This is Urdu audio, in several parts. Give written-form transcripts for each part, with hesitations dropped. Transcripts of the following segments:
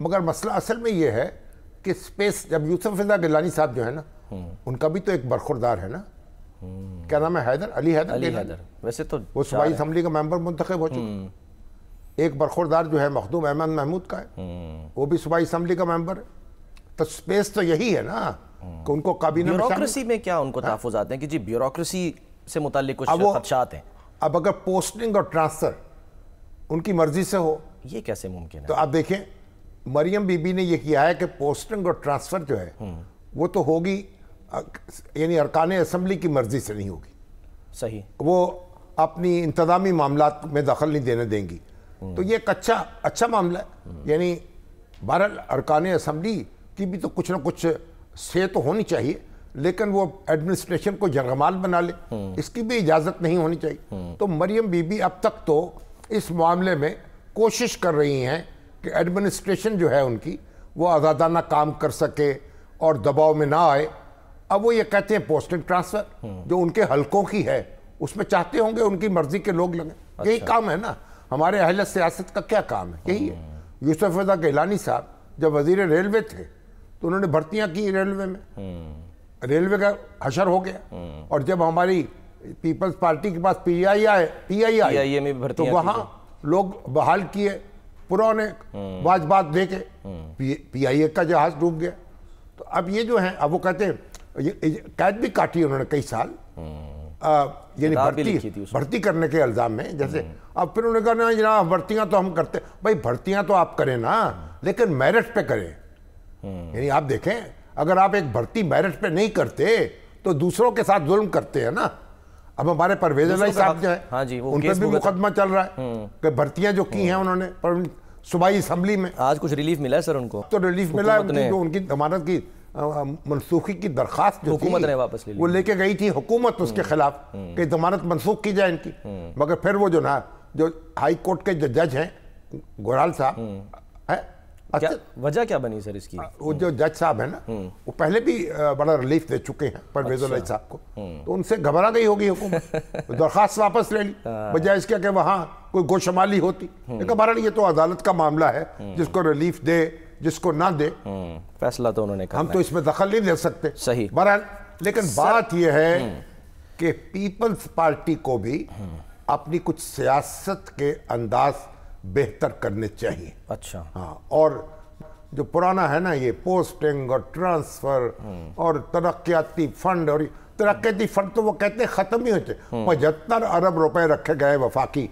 مگر مسئلہ اصل میں یہ ہے کہ اسپیس، جب یوسف رضا گیلانی صاحب جو ہے نا، ان کا بھی تو ایک برخوردار ہے نا، کیا نام ہے، علی حیدر، ویسے تو وہ صوبائی اسمبلی کا ممبر منتخب ہو چکا. ایک برخوردار جو ہے مخدوم احمد محمود کا ہے، وہ بھی صوبائی اسمبلی کا ممبر ہے. تو سپیس تو یہی ہے نا کہ ان کو کابینہ میں بیوروکریسی میں کیا ان کو تحفظات ہیں کہ جی بیوروکریسی سے متعلق کچھ خدشات ہیں؟ اب اگر پوسٹنگ اور ٹرانسفر ان کی مرضی سے ہو، یہ کیسے ممکن ہے؟ تو آپ دیکھیں مریم بی بی نے یہ کیا ہے کہ پوسٹنگ اور ٹرانسفر جو ہے وہ تو ہوگی، یعنی ارکان اسمبلی کی مرضی سے نہیں ہوگی. صحیح. وہ اپنی انتظامی معاملات میں دخل نہیں دینے دیں گی. تو یہ ایک اچھا معاملہ ہے. یعنی بہرحال ارکان اسمبلی کی بھی تو کچھ نہ کچھ سے تو ہونی چاہیے، لیکن وہ ایڈمنسٹریشن کو جرغمال بنا لے، اس کی بھی اجازت نہیں ہونی چاہیے. تو مریم بی بی اب تک تو اس معاملے میں کوشش کر رہی ہیں کہ ایڈمنسٹریشن جو ہے ان کی وہ آزادانہ کام کر سکے اور دباؤ میں نہ آئے. اب وہ یہ کہتے ہیں پوسٹنگ ٹرانسفر جو ان کے حلقوں کی ہے اس میں چاہتے ہوں گے ان کی مرضی کے لوگ لگیں. یہی کام ہے نا ہمارے اہل سیاست کا، کیا کام ہے؟ یہی ہے. یوسف رضا گیلانی صاحب جب وزیر ریلوے تھے تو انہوں نے بھرتیاں کی ریلوے میں، ریلوے کا حشر ہو گیا. اور جب ہماری پیپلز پارٹی کے پاس پی آئی آئی تو وہاں لوگ بحال کیے پرانے واجبات دے کے، پی آئی اے کا جہاز ڈوب گیا. تو اب یہ جو ہیں، اب وہ کہتے ہیں قید بھی کاٹی انہوں نے کئی سال، یعنی بھرتی کرنے کے الزام میں. جیسے اب پھر انہوں نے کہا نا جناب بھرتیاں تو ہم کرتے، بھائی بھرتیاں تو آپ کریں نا لیکن میرٹ پہ کریں. یعنی آپ دیکھیں اگر آپ ایک بھرتی میرٹ پہ نہیں کرتے تو دوسروں کے ساتھ ظلم کرتے ہیں نا. اب ہمارے پرویز الہی صاحب جو ہے ان پہ بھی مقدمہ چل رہا ہے کہ بھرتیاں جو کی ہیں انہوں نے صوبائی اسمبلی میں. آج کچھ ریلیف ملا ہے سر ان کو؟ تو ریلیف ملا ہے، جو ان کی ضمانت کی منسوخی کی درخواست جو حکومت نے واپس لے لی، وہ لے کے گئی تھی حکومت اس کے خلاف کہ ضمانت منسوخ کی جائے ان کی. مگر پھر وہ جو ہائی کورٹ کے جج ہیں گورال صاحب، وجہ کیا بنی سر اس کی؟ وہ جو جج صاحب ہیں نا وہ پہلے بھی بڑا ریلیف دے چکے ہیں پرویز الہی صاحب کو، تو ان سے گھبرا گئی ہوگی حکومت، درخواست واپس لے لی بجائے اس کے کہ وہاں کوئی گوشمالی ہوتی. لیکن بہرحال یہ تو عدالت کا معاملہ ہے، جس کو ریلیف دے جس کو نہ دے فیصلہ تو انہوں نے کرنا ہے، ہم تو اس میں دخل نہیں دے سکتے. صحیح. بہرحال لیکن بات یہ ہے کہ پیپلز پارٹی کو بھی اپنی کچھ سیاست کے انداز بہتر کرنے چاہیے. اچھا. ہاں، اور جو پرانا ہے نا یہ پوسٹنگ اور ٹرانسفر اور ترقیاتی فنڈ، اور ترقیاتی فنڈ تو وہ کہتے ہیں ختم ہی ہوتے. 75 ارب روپے رکھے گئے وفاقی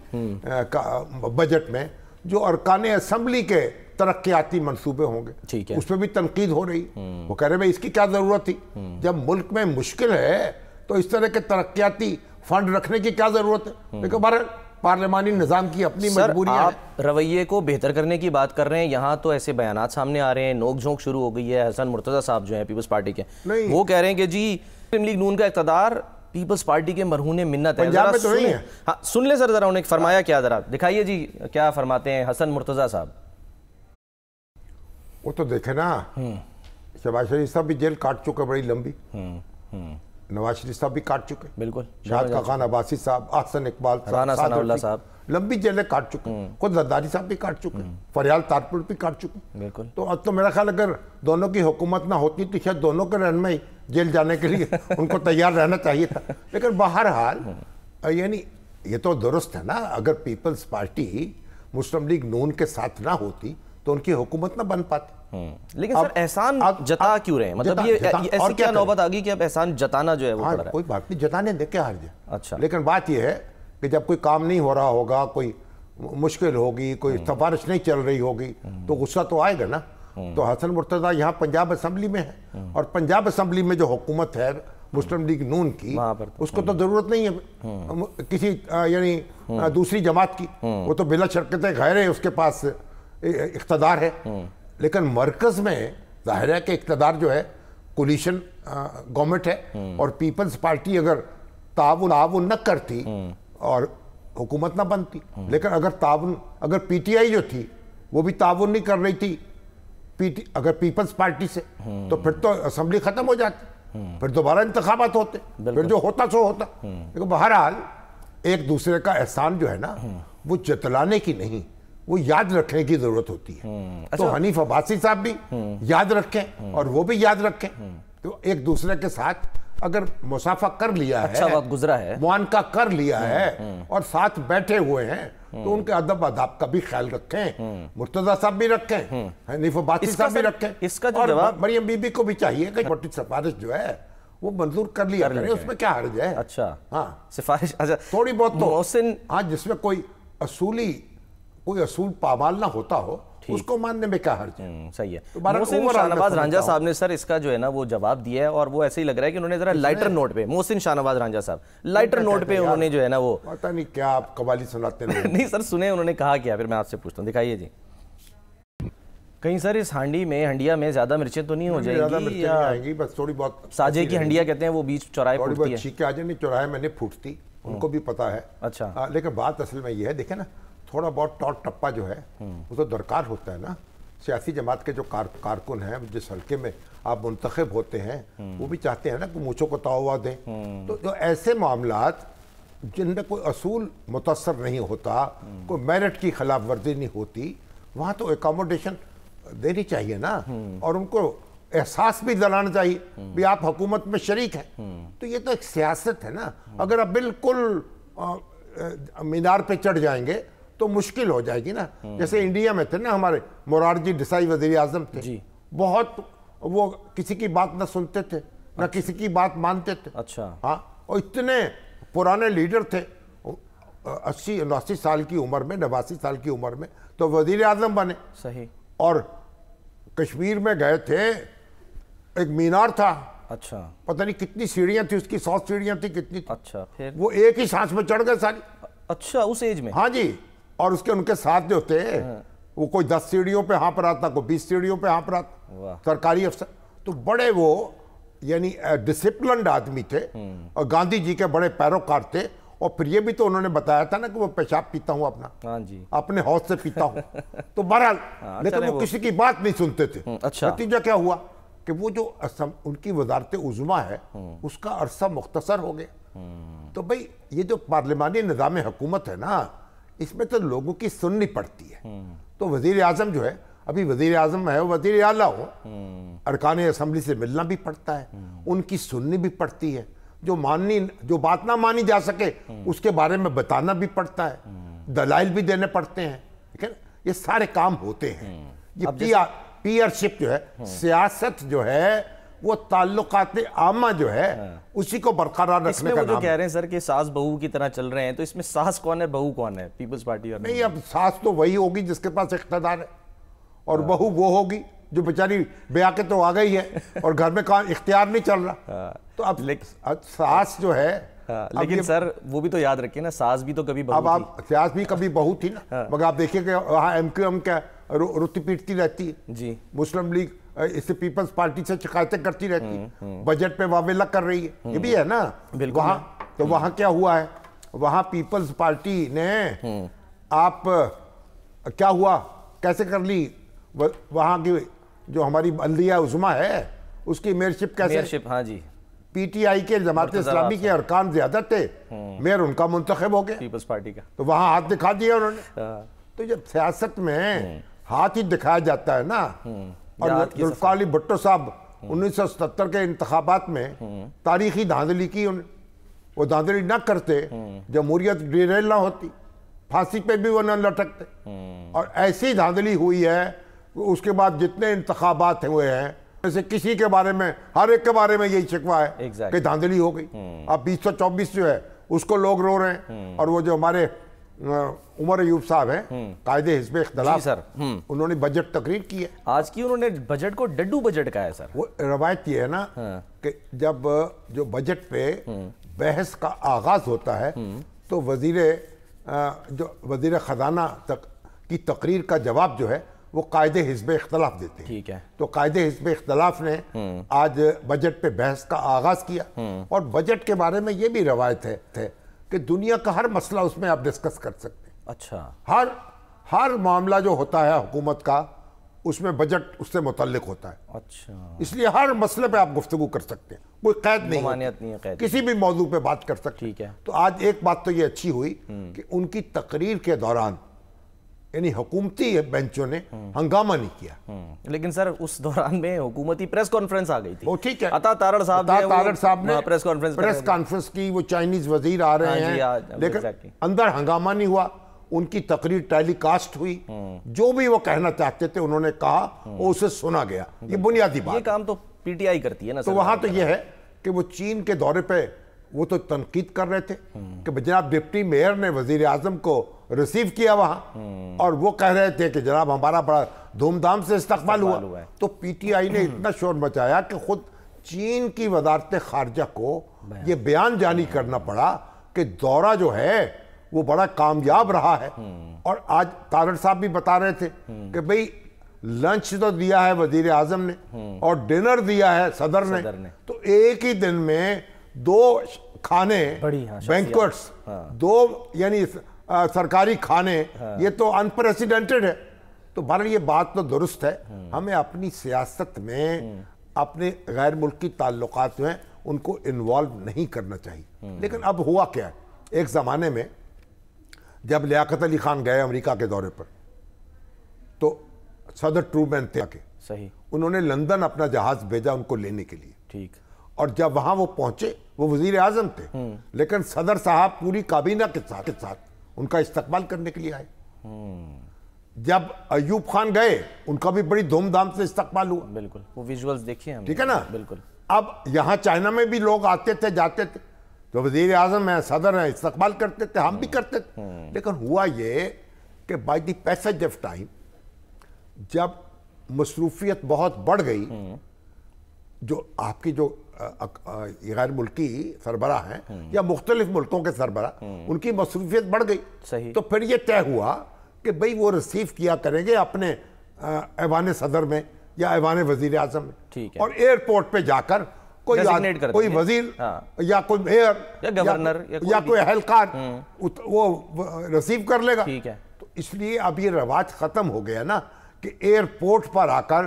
بجٹ میں جو ارکان اسمبلی کے ترقیاتی منصوبے ہوں گے، اس پہ بھی تنقید ہو رہی. وہ کہہ رہے ہیں اس کی کیا ضرورت تھی؟ جب ملک میں مشکل ہے تو اس طرح کے ترقیاتی فنڈ رکھنے کی کیا ضرورت ہے؟ لیکن بہرحال پارلیمانی نظام کی اپنی مجبوریاں ہیں. آپ رویے کو بہتر کرنے کی بات کر رہے ہیں، یہاں تو ایسے بیانات سامنے آ رہے ہیں، نوک جھونک شروع ہو گئی ہے. حسن مرتضیٰ صاحب جو ہیں پیپلز پارٹی کے، وہ کہہ رہے ہیں کہ جی مسلم لیگ نون کا اقتدار پیپلز پارٹی کے مرہون منت ہے. پنجاب میں تو نہیں ہے. ہاں سن لیں سر ذرا، انہیں فرمایا کیا، ذرا دکھائیے جی کیا فرماتے ہیں حسن مرتضیٰ صاحب. وہ تو دیکھیں نا شہباز شریف صاحب بھی جیل کاٹ چکے بڑی لمبی، نواز شریف صاحب بھی کاٹ چکے، بالکل شاہد خاقان عباسی صاحب، احسن اقبال صاحب لمبی جیلیں کاٹ چکے، خود زرداری صاحب بھی کاٹ چکے، فریال تارپور بھی کاٹ چکے. بالکل. تو اب تو میرا خیال اگر دونوں کی حکومت نہ ہوتی تو شاید دونوں کے رہنمائی جیل جانے کے لیے ان کو تیار رہنا چاہیے تھا. لیکن بہرحال یعنی یہ تو درست ہے نا، اگر پیپلز پارٹی مسلم لیگ نون کے ساتھ نہ ہوتی تو ان کی حکومت نہ بن پاتی. لیکن سر احسان جتا کیوں رہے ہیں؟ مطلب یہ ایسی کیا نوبت آگئی کہ اب احسان جتانا جو ہے وہ پڑ رہا ہے؟ کوئی بات نہیں، جتانے دے کے ہار جائے. اچھا. لیکن بات یہ ہے کہ جب کوئی کام نہیں ہو رہا ہوگا، کوئی مشکل ہوگی، کوئی سفارش نہیں چل رہی ہوگی تو غصہ تو آئے گا نا. تو حسن مرتضیٰ یہاں پنجاب اسمبلی میں ہے، اور پنجاب اسمبلی میں جو حکومت ہے مسلم لیگ نون کی، اس کو تو ضرورت نہیں ہے کسی یعنی دوسری جماعت کی، وہ تو بلا شرکت غیر ہے، اس کے پاس اقتدار ہے. لیکن مرکز میں ظاہر ہے کہ اقتدار جو ہے کولیشن گورنمنٹ ہے، اور پیپلز پارٹی اگر تعاون نہ کرتی اور حکومت نہ بنتی. لیکن اگر پی ٹی آئی جو تھی وہ بھی تعاون نہیں کر رہی تھی اگر پیپلز پارٹی سے، تو پھر تو اسمبلی ختم ہو جاتی، پھر دوبارہ انتخابات ہوتے، پھر جو ہوتا سو ہوتا. لیکن بہرحال ایک دوسرے کا احسان جو ہے نا وہ جتلانے کی نہیں، وہ یاد رکھنے کی ضرورت ہوتی ہے. تو حنیف عباسی صاحب بھی یاد رکھیں اور وہ بھی یاد رکھیں. تو ایک دوسرے کے ساتھ اگر مسافہ کر لیا ہے, اچھا وقت گزرا ہے, معانقہ کر لیا ہے اور ساتھ بیٹھے ہوئے ہیں, تو ان کے ادب آداب کا بھی خیال رکھیں. مرتضیٰ صاحب بھی رکھیں, حنیف عباسی صاحب بھی رکھیں. اس کا جو اور جواب مریم بی بی کو بھی چاہیے کہ چھوٹی سفارش جو ہے وہ منظور کر لیا کریں, اس میں کیا حرج ہے. اچھا ہاں سفارش, اچھا تھوڑی بہت تو محسن, ہاں جس میں کوئی اصول پامال نہ ہوتا ہو اس کو ماننے میں کیا حرج ہے. صحیح ہے. محسن شاہ نواز رانجھا صاحب نے سر اس کا جو ہے نا وہ جواب دیا ہے, اور وہ ایسے ہی لگ رہا ہے کہ انہوں نے ذرا لائٹر نوٹ پہ, محسن شاہ نواز رانجھا صاحب لائٹر نوٹ پہ انہوں نے جو ہے نا وہ, پتہ نہیں کیا آپ قوالی سناتے ہیں. نہیں سر سنیں انہوں نے کہا کیا, پھر میں آپ سے پوچھتا ہوں, دکھائیے جی. کہیں سر اس ہانڈی میں, ہنڈیا میں زیادہ مرچیں تو نہیں ہو جائیں گی, یا آئیں گی بس تھوڑی بہت ساجے کی ہنڈیا کہتے ہیں وہ بیچ چوراہے پھوٹتی ہے, تھوڑی بہت چھینکیں آ جائیں. نہیں چوراہے میں نہیں پھوٹتی, ان کو بھی پتا ہے. اچھا لیکن بات اصل میں یہ ہے, دیکھیں نا تھوڑا بہت ٹاٹ ٹپا جو ہے وہ تو درکار ہوتا ہے نا. سیاسی جماعت کے جو کارکن ہیں, جس حلقے میں آپ منتخب ہوتے ہیں, وہ بھی چاہتے ہیں نا کہ مونچھوں کو تاوا دیں. تو جو ایسے معاملات جن میں کوئی اصول متاثر نہیں ہوتا, کوئی میرٹ کی خلاف ورزی نہیں ہوتی, وہاں تو ایکاموڈیشن دینی چاہیے نا, اور ان کو احساس بھی دلانا چاہیے بھی آپ حکومت میں شریک ہیں. تو یہ تو ایک سیاست ہے نا. اگر آپ بالکل مینار پہ چڑھ جائیں گے تو مشکل ہو جائے گی نا. جیسے انڈیا میں تھے نا ہمارے مورارجی دیسائی وزیر اعظم تھے, بہت وہ کسی کی بات نہ سنتے تھے نہ کسی کی بات مانتے تھے. اچھا ہاں, اور اتنے پرانے لیڈر تھے, 80-89 سال کی عمر میں, 89 سال کی عمر میں تو وزیر اعظم بنے. صحیح. اور کشمیر میں گئے تھے, ایک مینار تھا, اچھا پتہ نہیں کتنی سیڑھیاں تھی اس کی, 100 سیڑھیاں تھی کتنی تھی, اچھا پھر وہ ایک ہی سانس میں چڑھ گئے ساری. اچھا اس ایج میں. ہاں جی. اور اس کے ان کے ساتھ جو تھے وہ کوئی 10 سیڑھیوں پہ ہانپ رہا تھا, کوئی 20 سیڑھیوں پہ ہانپ رہا تھا, سرکاری افسر. تو بڑے وہ یعنی ڈسپلنڈ آدمی تھے, اور گاندھی جی کے بڑے پیروکار تھے. اور پھر یہ بھی تو انہوں نے بتایا تھا نا کہ وہ پیشاب پیتا ہوں اپنا, ہاں جی, اپنے حوض سے پیتا ہوں. تو بہرحال لیکن وہ کسی کی بات نہیں سنتے تھے. اچھا نتیجہ کیا ہوا کہ وہ جو ان کی وزارت عظمیٰ ہے اس کا عرصہ مختصر ہو گیا. تو بھئی یہ جو پارلیمانی نظام حکومت ہے نا, اس میں تو لوگوں کی سننی پڑتی ہے. تو وزیر اعظم جو ہے, ابھی وزیر اعظم ہے, وزیر اعلیٰ ہو, ارکان اسمبلی سے ملنا بھی پڑتا ہے, ان کی سننی بھی پڑتی ہے, جو بات نہ مانی جا سکے اس کے بارے میں بتانا بھی پڑتا ہے, دلائل بھی دینے پڑتے ہیں. ٹھیک ہے, یہ سارے کام ہوتے ہیں. یہ پی آر شپ جو ہے, سیاست جو ہے وہ تعلقات عامہ جو ہے اسی کو برقرار رکھنے کا نام ہے. اس میں وہ جو کہہ رہے ہیں سر کہ ساس بہو کی طرح چل رہے ہیں, تو اس میں ساس کون ہے بہو کون ہے پیپلز پارٹی؟ اور نہیں, اب ساس تو وہی ہوگی جس کے پاس اقتدار ہے, اور بہو وہ ہوگی جو بیچاری بیاہ کے تو آ گئی ہے اور گھر میں کام اختیار نہیں چل رہا. تو اب ساس جو ہے, لیکن سر وہ بھی تو یاد رکھیں نا, ساس بھی تو کبھی بہو تھی. اب آپ ساس بھی کبھی بہو تھی نا, مگر آپ دیکھیے کہ وہاں ایم کیو ایم کا روتی پیٹتی رہتی ہے جی, مسلم لیگ اس سے پیپلز پارٹی سے شکایتیں کرتی رہتی ہے, بجٹ پہ واویلہ کر رہی ہے. یہ بھی ہے نا وہاں. تو وہاں کیا ہوا ہے, وہاں پیپلز پارٹی نے آپ کیا ہوا کیسے کر لی, وہاں کی جو ہماری بلدیہ عظمیٰ ہے اس کی میئرشپ کیسے. ہاں جی, پی ٹی آئی کے جماعت اسلامی کے ارکان زیادہ تھے, میئر ان کا منتخب ہو گیا پیپلز پارٹی کا, تو وہاں ہاتھ دکھا دیا انہوں نے. تو جب سیاست میں ہاتھ ہی دکھایا جاتا ہے نا, اور ذوالفقار علی بھٹو صاحب 1977 کے انتخابات میں تاریخی دھاندلی کی, وہ دھاندلی نہ کرتے جمہوریت ڈیریل نہ ہوتی, پھانسی پہ بھی وہ نہ لٹکتے. اور ایسی دھاندلی ہوئی ہے, اس کے بعد جتنے انتخابات ہوئے ہیں جیسے کسی کے بارے میں, ہر ایک کے بارے میں یہی شکوہ ہے کہ دھاندلی ہو گئی. اب 224 جو ہے اس کو لوگ رو رہے ہیں. اور وہ جو ہمارے عمر ایوب صاحب ہیں قائد حزب اختلاف, انہوں نے بجٹ تقریر کی ہے آج کی, انہوں نے بجٹ کو ڈڈو بجٹ کہا ہے. سر وہ روایت یہ ہے نا کہ جب جو بجٹ پہ بحث کا آغاز ہوتا ہے تو وزیر خزانہ کی تقریر کا جواب جو ہے وہ قائد حزب اختلاف دیتے ہیں. ٹھیک ہے, تو قائد حزب اختلاف نے آج بجٹ پہ بحث کا آغاز کیا, اور بجٹ کے بارے میں یہ بھی روایت ہے کہ دنیا کا ہر مسئلہ اس میں آپ ڈسکس کر سکتے ہیں. اچھا, ہر معاملہ جو ہوتا ہے حکومت کا اس میں بجٹ اس سے متعلق ہوتا ہے. اچھا, اس لیے ہر مسئلے پہ آپ گفتگو کر سکتے ہیں, کوئی قید نہیں, ممانعت نہیں ہے, کسی بھی موضوع پہ بات کر سکتے ہیں. ٹھیک ہے. تو آج ایک بات تو یہ اچھی ہوئی کہ ان کی تقریر کے دوران یعنی حکومتی بینچوں نے ہنگامہ نہیں کیا. لیکن سر اس دوران میں حکومتی پریس کانفرنس آ گئی تھی. وہ ٹھیک ہے, عطا تارڑ صاحب نے پریس کانفرنس کی, وہ چائنیز وزیر آ رہے ہیں, لیکن اندر ہنگامہ نہیں ہوا. ان کی تقریر ٹیلی کاسٹ ہوئی, جو بھی وہ کہنا چاہتے تھے انہوں نے کہا, وہ اسے سنا گیا. یہ بنیادی بات. یہ کام تو پی ٹی آئی کرتی ہے نا. تو وہاں تو یہ ہے کہ وہ چین کے دورے پہ وہ تو تنقید کر رہے تھے کہ جناب ڈپٹی میئر نے وزیر اعظم کو ریسیو کیا وہاں, اور وہ کہہ رہے تھے کہ جناب ہمارا بڑا دھوم دھام سے استقبال ہوا. تو پی ٹی آئی نے اتنا شور مچایا کہ خود چین کی وزارت خارجہ کو یہ بیان جاری کرنا پڑا کہ دورہ جو ہے وہ بڑا کامیاب رہا ہے. اور آج تارڑ صاحب بھی بتا رہے تھے کہ بھئی لنچ تو دیا ہے وزیر اعظم نے اور ڈنر دیا ہے صدر نے, تو ایک ہی دن میں 2 کھانے بینکوٹس, 2 یعنی سرکاری کھانے, یہ تو انپریسیڈنٹڈ ہے. تو بہرحال یہ بات تو درست ہے, ہمیں اپنی سیاست میں اپنے غیر ملکی تعلقات میں ان کو انوالو نہیں کرنا چاہیے. لیکن اب ہوا کیا ہے, ایک زمانے میں جب لیاقت علی خان گئے امریکہ کے دورے پر تو صدر ٹرومین تھے, صحیح, انہوں نے لندن اپنا جہاز بھیجا ان کو لینے کے لیے. ٹھیک. اور جب وہاں وہ پہنچے, وہ وزیر اعظم تھے, لیکن صدر صاحب پوری کابینہ کے ساتھ ان کا استقبال کرنے کے لیے آئے. جب ایوب خان گئے, ان کا بھی بڑی دھوم دھام سے استقبال ہوا. بالکل, وہ ویژولز دیکھیں ہم. ٹھیک ہے نا. بالکل. اب یہاں چائنا میں بھی لوگ آتے تھے جاتے تھے, تو وزیر اعظم ہیں, صدر ہیں, استقبال کرتے تھے, ہم بھی کرتے تھے. لیکن ہوا یہ کہ by the passage of time جب مصروفیت بہت بڑھ گئی, جو آپ کی جو غیر ملکی سربراہ ہیں یا مختلف ملکوں کے سربراہ, ان کی مصروفیت بڑھ گئی. صحیح. تو پھر یہ طے ہوا کہ بھئی وہ ریسیو کیا کریں گے اپنے ایوان صدر میں یا ایوان وزیر اعظم میں, اور ایئرپورٹ پہ جا کر کوئی وزیر یا کوئی میئر یا گورنر یا کوئی اہلکار وہ ریسیو کر لے گا. ٹھیک ہے. تو اس لیے اب یہ رواج ختم ہو گیا نا کہ ایئرپورٹ پر آ کر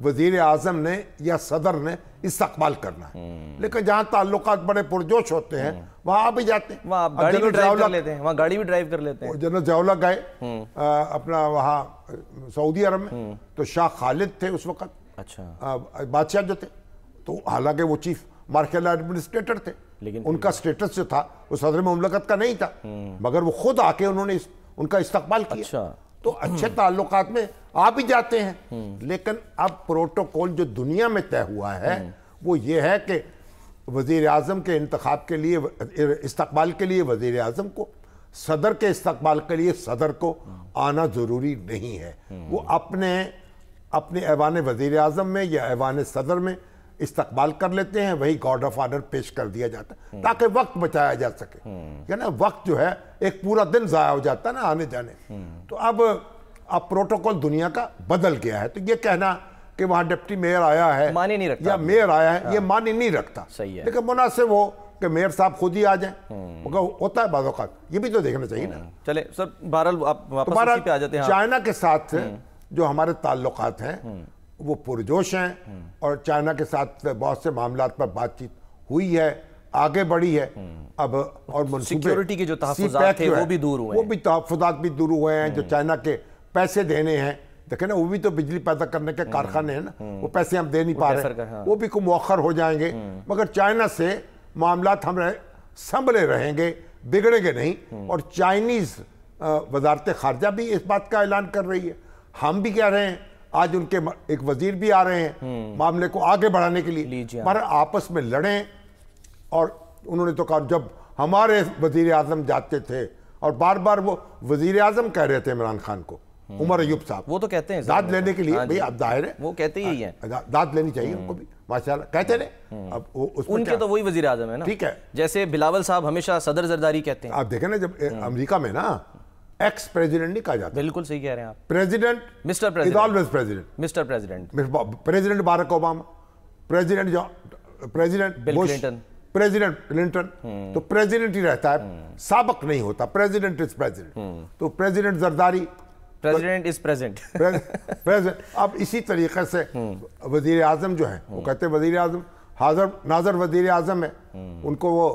وزیر اعظم نے یا صدر نے استقبال کرنا ہے. لیکن جہاں تعلقات بڑے پرجوش ہوتے ہیں وہاں آپ بھی جاتے ہیں, وہاں گاڑی بھی ڈرائیو کر لیتے ہیں, وہاں گاڑی بھی ڈرائیو کر لیتے ہیں. جنرل ضیاء اللہ گئے اپنا وہاں سعودی عرب میں, تو شاہ خالد تھے اس وقت, اچھا, بادشاہ جو تھے, تو حالانکہ وہ چیف مارشل ایڈمنسٹریٹر تھے, لیکن ان کا سٹیٹس جو تھا وہ صدر مملکت کا نہیں تھا, مگر وہ خود آ کے انہوں نے ان کا استقبال کیا. تو اچھے تعلقات میں آپ بھی جاتے ہیں. لیکن اب پروٹوکول جو دنیا میں طے ہوا ہے وہ یہ ہے کہ وزیر اعظم کے انتخاب کے لیے استقبال کے لیے وزیر اعظم کو, صدر کے استقبال کے لیے صدر کو آنا ضروری نہیں ہے. وہ اپنے ایوان وزیر اعظم میں یا ایوان صدر میں استقبال کر لیتے ہیں, وہی گارڈ آف آنر پیش کر دیا جاتا ہے تاکہ وقت بچایا جا سکے. یعنی وقت جو ہے ایک پورا دن ضائع ہو جاتا ہے نا آنے جانے. تو اب پروٹوکول دنیا کا بدل گیا ہے. تو یہ کہنا کہ وہاں ڈپٹی میئر آیا ہے یا میئر آیا ہے, یہ معنی نہیں رکھتا. لیکن مناسب ہو کہ میئر صاحب خود ہی آ جائیں, ہوتا ہے بعض اوقات, یہ بھی تو دیکھنا چاہیے نا. چلے سر, بہرحال آپ واپس اسی پہ آ جاتے ہیں. چائنا کے ساتھ جو ہمارے تعلقات ہیں وہ پرجوش ہیں, اور چائنا کے ساتھ بہت سے معاملات پر بات چیت ہوئی ہے, آگے بڑھی ہے. اب اور سیکیورٹی کے جو تحفظات تھے وہ بھی دور ہوئے ہیں, وہ بھی تحفظات بھی دور ہوئے ہیں. جو چائنا کے پیسے دینے ہیں, دیکھیں نا, وہ بھی تو بجلی پیدا کرنے کے کارخانے ہیں نا, وہ پیسے ہم دے نہیں پا رہے, وہ بھی کو مؤخر ہو جائیں گے. مگر چائنا سے معاملات ہم سنبھلے رہیں گے, بگڑیں گے نہیں. اور چائنیز وزارت خارجہ بھی اس بات کا اعلان کر رہی ہے, ہم بھی کہہ رہے ہیں, آج ان کے ایک وزیر بھی آ رہے ہیں معاملے کو آگے بڑھانے کے لیے. پر آپس میں لڑیں. اور انہوں نے تو کہا, جب ہمارے وزیر اعظم جاتے تھے, اور بار بار وہ وزیر اعظم کہہ رہے تھے عمران خان کو, عمر ایوب صاحب, وہ تو کہتے ہیں داد لینے کے لیے, بھئی اب ظاہر ہے وہ کہتے ہی ہیں, داد لینی چاہیے ان کو بھی, ماشاءاللہ کہتے رہے. اب ان کے تو وہی وزیر اعظم ہے نا. ٹھیک ہے, جیسے بلاول صاحب ہمیشہ صدر زرداری کہتے ہیں. آپ دیکھیں نا, جب امریکہ میں نا ایکس پریزیڈنٹ نہیں کہا جاتا. بالکل صحیح کہہ رہے ہیں آپ. President mister is always president. Mister president. President Barack Obama, president Bush, president Clinton, تو پریزیڈنٹ ہی رہتا ہے, سابق نہیں ہوتا. President is president. تو president Zardari, president is present. اب اسی طریقے سے وزیر اعظم جو ہیں وہ کہتے ہیں وزیر اعظم حاضر ناظر وزیر اعظم ہے, ان کو وہ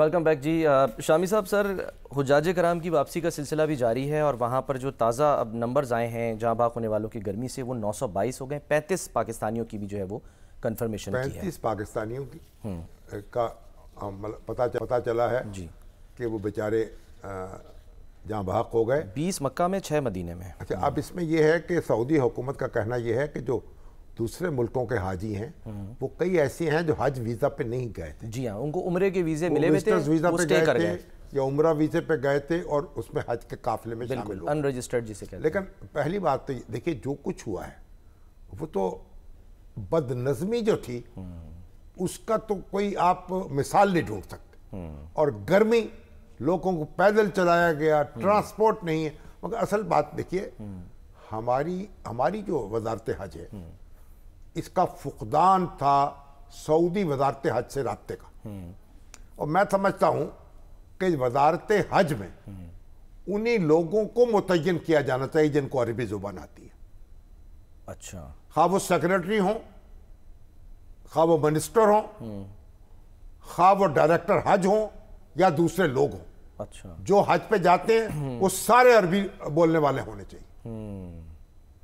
ویلکم بیک جی. شامی صاحب, سر حجاج کرام کی واپسی کا سلسلہ بھی جاری ہے اور وہاں پر جو تازہ اب نمبرز آئے ہیں جہاں بھاگ ہونے والوں کی گرمی سے وہ 922 ہو گئے. 35 پاکستانیوں کی بھی جو ہے وہ کنفرمیشن کی ہے. 35 پاکستانیوں کی کا پتہ چلا ہے جی کہ وہ بیچارے جہاں بھاگ ہو گئے. 20 مکہ میں 6 مدینے میں. اچھا, اب اس میں یہ ہے کہ سعودی حکومت کا کہنا یہ ہے کہ جو دوسرے ملکوں کے حاجی ہیں وہ کئی ایسے ہیں جو حج ویزا پہ نہیں گئے تھے. جی ہاں, ان کو عمرے کے ویزے ملے ہوئے تھے, ویزا وہ پہ اسٹے گئے کر تھے گئے یا عمرہ ویزے پہ گئے تھے اور اس میں حج کے قافلے میں شامل بالکل ہوئے. ان رجسٹرڈ جسے کہتے ہیں. لیکن پہلی بات تو دیکھیے جو کچھ ہوا ہے وہ تو بد نظمی جو تھی اس کا تو کوئی آپ مثال نہیں ڈھونڈ سکتے. اور گرمی, لوگوں کو پیدل چلایا گیا, ٹرانسپورٹ نہیں ہے. مگر اصل بات دیکھیے, ہماری جو وزارت حج ہے اس کا فقدان تھا سعودی وزارت حج سے رابطے کا. اور میں سمجھتا ہوں کہ وزارت حج میں انہی لوگوں کو متعین کیا جانا چاہیے جن کو عربی زبان آتی ہے. اچھا, خواہ وہ سیکریٹری ہوں, خواہ وہ منسٹر ہوں, خواہ وہ ڈائریکٹر حج ہوں یا دوسرے لوگ ہوں. اچھا, جو حج پہ جاتے ہیں وہ سارے عربی بولنے والے ہونے چاہیے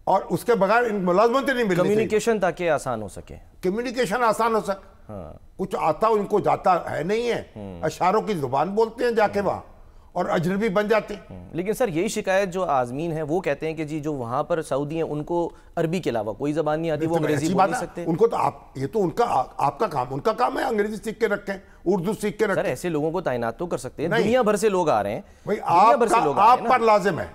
اور اس کے بغیر ان ملازمت نہیں ملنی. کمیونیکیشن تاکہ آسان ہو سکے. کمیونیکیشن آسان ہو سکے. کچھ آتا ان کو جاتا ہے نہیں ہے, اشاروں کی زبان بولتے ہیں جا کے وہاں اور اجنبی بن جاتے ہیں. لیکن سر یہی شکایت جو عازمین ہیں وہ کہتے ہیں کہ جی جو وہاں پر سعودی ہیں ان کو عربی کے علاوہ کوئی زبان نہیں آتی, وہ انگریزی بول نہیں سکتے. ان کو تو یہ تو آپ کا کام, ان کا کام ہے انگریزی سیکھ کے رکھیں, اردو سیکھ کے رکھیں. سر ایسے لوگوں کو تعینات تو کر سکتے ہیں, دنیا بھر سے لوگ آ رہے ہیں. بھائی آپ پر لازم ہے,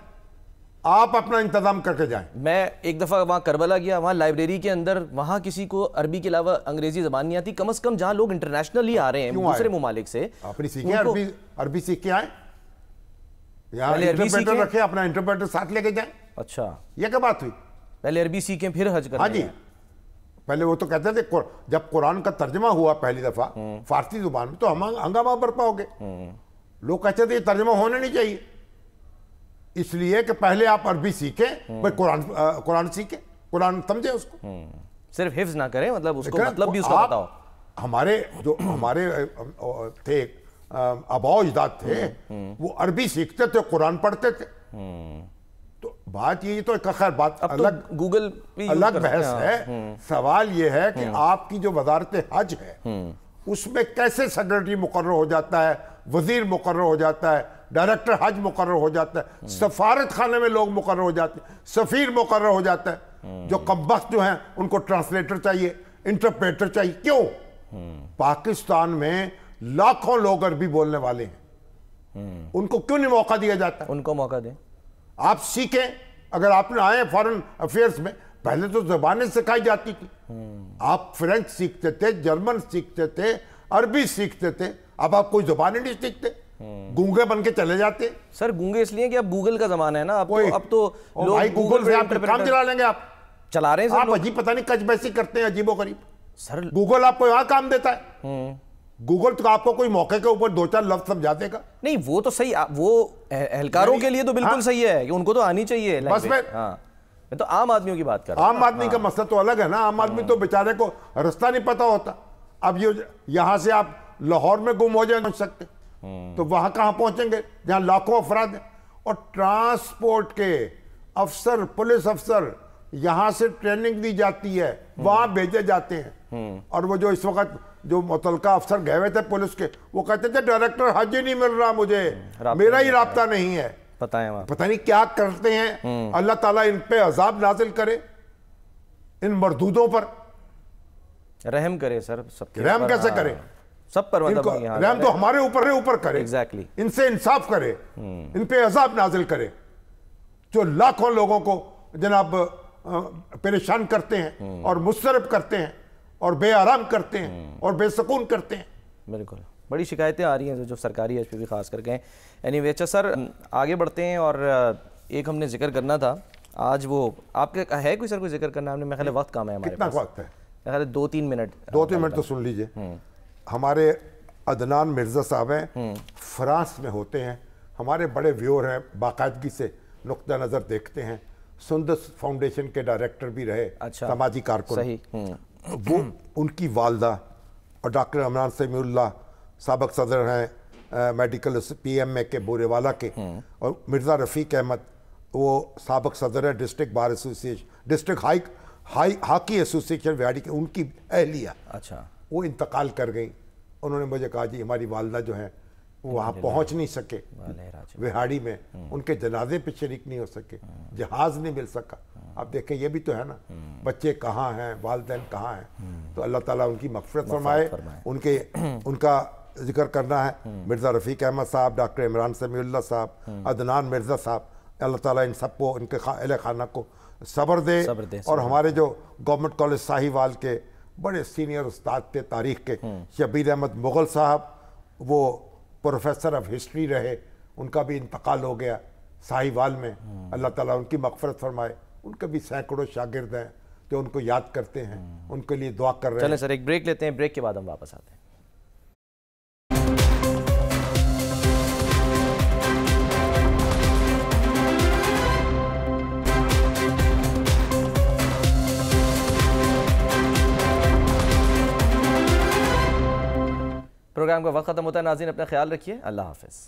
آپ اپنا انتظام کر کے جائیں. میں ایک دفعہ وہاں کربلا گیا, وہاں لائبریری کے اندر وہاں کسی کو عربی کے علاوہ انگریزی زبان نہیں آتی. کم از کم جہاں لوگ انٹرنیشنلی آ رہے ہیں دوسرے ممالک سے, اپنی سیکھیں, عربی سیکھ کے آئیں, یہاں انٹرپریٹر رکھیں, اپنا انٹرپریٹر ساتھ لے کے جائیں. اچھا, یہ کیا بات ہوئی؟ پہلے عربی سیکھیں پھر حج کریں. ہاں جی, پہلے وہ تو کہتے تھے جب قرآن کا ترجمہ ہوا پہلی دفعہ فارسی زبان میں تو ہنگامہ برپا ہو گئے. لوگ کہتے تھے یہ ترجمہ ہونا نہیں چاہیے, اس لیے کہ پہلے آپ عربی سیکھیں, پھر قرآن سیکھیں, قرآن سمجھیں اس کو, صرف حفظ نہ کریں, مطلب اس کو مطلب بھی اس کا بتاؤ. ہمارے تھے آباء و اجداد تھے وہ عربی سیکھتے تھے, قرآن پڑھتے تھے. تو بات یہ تو خیر بات الگ بحث ہے. سوال یہ ہے کہ آپ کی جو وزارت حج ہے اس میں کیسے سیکریٹری مقرر ہو جاتا ہے, وزیر مقرر ہو جاتا ہے, ڈائریکٹر حج مقرر ہو جاتا ہے, سفارت خانے میں لوگ مقرر ہو جاتے ہیں, سفیر مقرر ہو جاتا ہے. جو کمبخت جو ہیں ان کو ٹرانسلیٹر چاہیے, انٹرپریٹر چاہیے. کیوں؟ پاکستان میں لاکھوں لوگ عربی بولنے والے ہیں, ان کو کیوں نہیں موقع دیا جاتا؟ ان کو موقع دیں, آپ سیکھیں. اگر آپ نے آئے فارن افیئرس میں, پہلے تو زبانیں سکھائی جاتی تھی. آپ فرینچ سیکھتے تھے, جرمن سیکھتے تھے, عربی سیکھتے تھے. اب آپ کوئی زبانیں نہیں سیکھتے, گونگے بن کے چلے جاتے. سر گونگے اس لیے کہ اب گوگل کا زمانہ ہے نا, اب تو لوگ گوگل سے آپ کام چلا لیں گے. آپ چلا رہے ہیں, آپ عجیب پتہ نہیں کچھ بیسی کرتے ہیں, عجیب و غریب. سر گوگل آپ کو یہاں کام دیتا ہے. گوگل تو آپ کو کوئی موقع کے اوپر 2-4 لفظ سمجھا دے گا. نہیں وہ تو صحیح, وہ اہلکاروں کے لیے تو بالکل صحیح ہے کہ ان کو تو آنی چاہیے. بس میں تو عام آدمیوں کی بات کر رہا ہوں. عام آدمی کا مسئلہ تو الگ ہے نا. عام آدمی تو بیچارے کو رستہ نہیں پتا ہوتا. اب یہاں سے آپ لاہور میں گم ہو جائیں پہنچ سکتے, تو وہاں کہاں پہنچیں گے جہاں لاکھوں افراد ہیں. اور ٹرانسپورٹ کے افسر, پولیس افسر یہاں سے ٹریننگ دی جاتی ہے, وہاں بھیجے جاتے ہیں. اور وہ جو اس وقت جو متعلقہ افسر گئے ہوئے تھے پولیس کے, وہ کہتے تھے ڈائریکٹر حج ہی نہیں مل رہا مجھے, میرا ہی رابطہ نہیں ہے. پتہ نہیں کیا کرتے ہیں. اللہ تعالیٰ ان پہ عذاب نازل کرے, ان مردودوں پر رحم کرے. سر سب رحم کیسے کرے؟ سب پر رحم تو ہمارے اوپر کرے, ان سے انصاف کرے, ان پہ عذاب نازل کرے جو لاکھوں لوگوں کو جناب پریشان کرتے ہیں اور مضطرب کرتے ہیں اور بے آرام کرتے ہیں اور بے سکون کرتے ہیں. بالکل بڑی شکایتیں آ رہی ہیں جو سرکاری حج پہ بھی خاص کر کے ہیں. اینی وے اچھا سر آگے بڑھتے ہیں, اور ایک ہم نے ذکر کرنا تھا آج, وہ آپ کا ہے کوئی سر کوئی ذکر کرنا؟ ہم نے میرے خیال وقت کم ہے ہمارے پاس. کتنا وقت ہے؟ میرے خیال 2-3 منٹ. 2-3 منٹ تو سن لیجئے. ہمارے عدنان مرزا صاحب ہیں, فرانس میں ہوتے ہیں, ہمارے بڑے ویور ہیں, باقاعدگی سے نقطہ نظر دیکھتے ہیں, سندس فاؤنڈیشن کے ڈائریکٹر بھی رہے, سماجی کارکن. وہ ان کی والدہ اور ڈاکٹر عمران سمیع اللہ سابق صدر ہیں میڈیکل PMA کے بورے والا کے، اور مرزا رفیق احمد وہ سابق صدر ہے district bar association, district hockey association Vehari کے، ان کی اہلیہ اچھا وہ انتقال کر گئیں. انہوں نے مجھے کہا جی ہماری والدہ جو ہیں وہ وہاں پہنچ نہیں سکے وہاڑی میں، ان کے جنازے پہ شریک نہیں ہو سکے، جہاز نہیں مل سکا. آپ دیکھیں یہ بھی تو ہے نا، بچے کہاں ہیں، والدین کہاں ہیں. تو اللہ تعالیٰ ان کی مغفرت فرمائے. ان کا ذکر کرنا ہے مرزا رفیق احمد صاحب، ڈاکٹر عمران سمیع اللہ صاحب، عدنان مرزا صاحب. اللہ تعالیٰ ان سب کو، ان کے اہل خانہ کو صبر دے. اور ہمارے جو گورنمنٹ کالج ساہیوال کے بڑے سینئر استاد تھے تاریخ کے، شبیر احمد مغل صاحب، وہ پروفیسر آف ہسٹری رہے، ان کا بھی انتقال ہو گیا ساہیوال میں. اللہ تعالیٰ ان کی مغفرت فرمائے. ان کے بھی سینکڑوں شاگرد ہیں جو ان کو یاد کرتے ہیں، ان کے لیے دعا کر رہے ہیں. چلیں سر ایک بریک لیتے ہیں، بریک کے بعد ہم واپس آتے ہیں. پروگرام کا وقت ختم ہوتا ہے. ناظرین اپنا خیال رکھیے. اللہ حافظ.